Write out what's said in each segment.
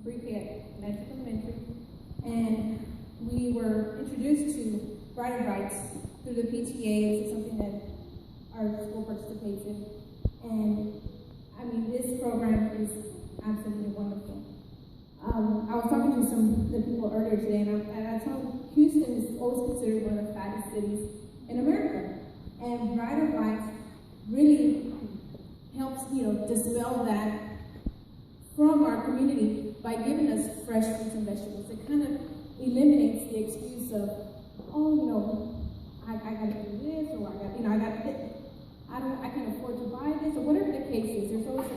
briefly at Magic Elementary, and we were introduced to Brighter Bites through the PTA. It's something that our school participates in, and I mean, this program is absolutely wonderful. I was talking to some of the people earlier today, and I told them Houston is always considered one of the fattest cities in America, and Brighter Bites really helps, dispel that from our community by giving us fresh fruits and vegetables. It kind of eliminates the excuse of, I gotta do this, or I can afford to buy this, or whatever the case is. There's always a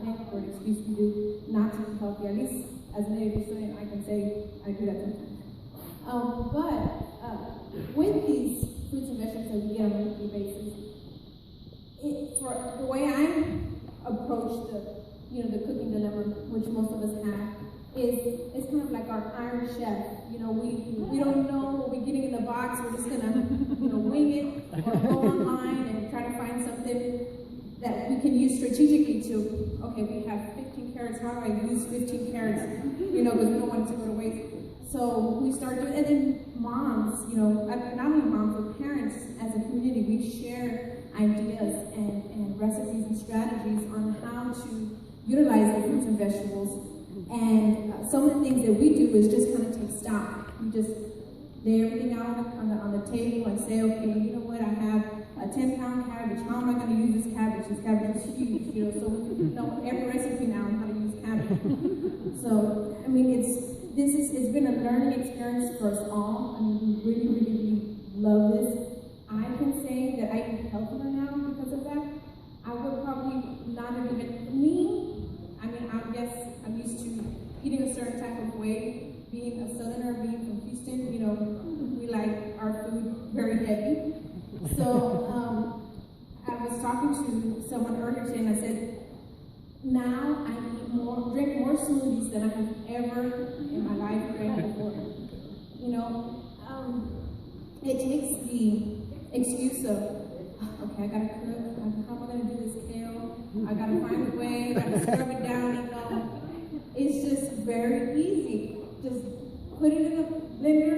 hint or an excuse we do not to be healthy. At least as an native student, I can say I do that sometimes. But with these fruits and vegetables that we get on a weekly basis, for the way I approach the cooking dilemma, which most of us have, is it's kind of like our Iron Chef. We don't know what we're getting in the box. We're just gonna wing it, or go online and try to find something that we can use strategically to. Okay, we have 15 carrots. How do I use 15 carrots? Because we don't want it to go to waste. So we start doing, and then moms, not only moms but parents as a community, we share ideas and recipes and strategies on how to utilize the fruits and vegetables. And some of the things that we do is just kind of take stock. We just lay everything out on the table and say, okay, you know what, I have a 10-pound cabbage. How am I going to use this cabbage? This cabbage is huge, so we know every recipe now on how to use cabbage. So, I mean, it's been a learning experience for us all. I mean, we really, really, really love this. I can say that I eat healthier now because of that. I would probably not have even, I guess I'm used to eating a certain type of way. Being a Southerner, being from Houston, we like our food very heavy. So I was talking to someone earlier today, and I said, now I drink more smoothies than I have ever in my life drank before. It takes the excuse of, okay, I gotta cook. How am I gonna do this kale? I gotta find a way. I gotta scrub it down. It's just very easy. Just put it in a blender,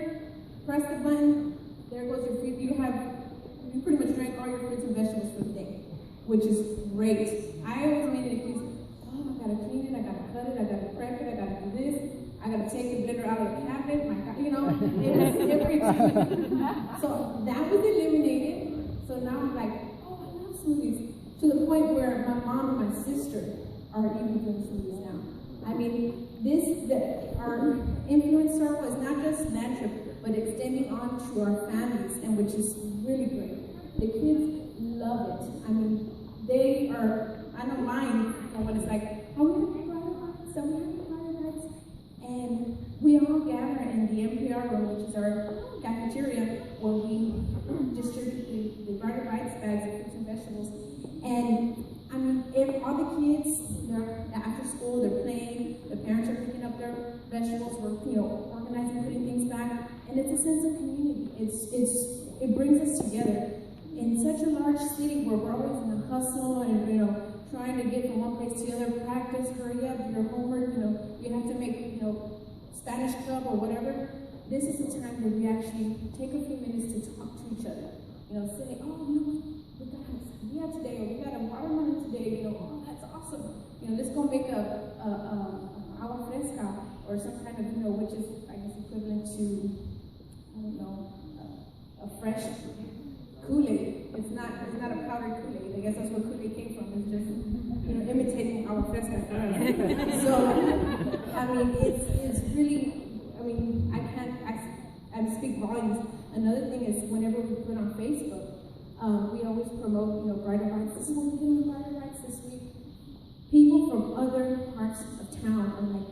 press the button. There goes your fruit. You pretty much drank all your fruits and vegetables for the day, which is great. I always made an excuse. Oh, I gotta clean it. I gotta cut it. I gotta prep it. I gotta do this. I gotta take the blender out of the cabinet. My God, every So that was eliminated. So now I'm like, oh, I love smoothies. To the point where my mom and my sister are even doing smoothies now. I mean, our influence circle is not just natural, but extending on to our families, and which is really great. The kids love it. I mean, they are, I don't mind when it's like, oh, we have Brighter Bites, so we have Brighter Bites. And we all gather in the MPR room, which is our cafeteria, where we distribute the Brighter Bites bags of fruits and vegetables. And I mean, all the kids, after school, they're playing, the parents are picking up their vegetables, we're organizing, putting things back, and it's a sense of community. It brings us together. In such a large city where we're always in a hustle and trying to get from one place to the other, practice, hurry up, do your homework, you have to make Spanish club or whatever. This is the time that we actually take a few minutes to talk to each other. Say, oh, we got a sandía today, or we got a watermelon today, oh, that's awesome. Let's go make a agua fresca, or some kind of, which is, I guess, equivalent to, I don't know, a fresh Kool-Aid. It's not a powdered Kool-Aid. I guess that's where Kool-Aid came from. It's just, imitating agua fresca for us. So, I mean, it's really, I speak volumes. Another thing is, whenever we put on Facebook, we always promote, Brighter Bites. This is what we're doing with Brighter Bites this week. People from other parts of town are like,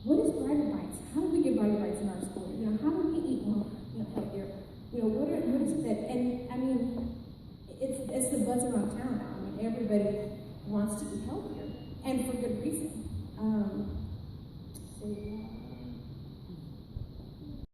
what is Brighter Bites? How do we get Brighter Bites in our school? How do we eat more healthier? What is that? And I mean, it's the buzz around town now. I mean, everybody wants to eat healthier, and for good reason.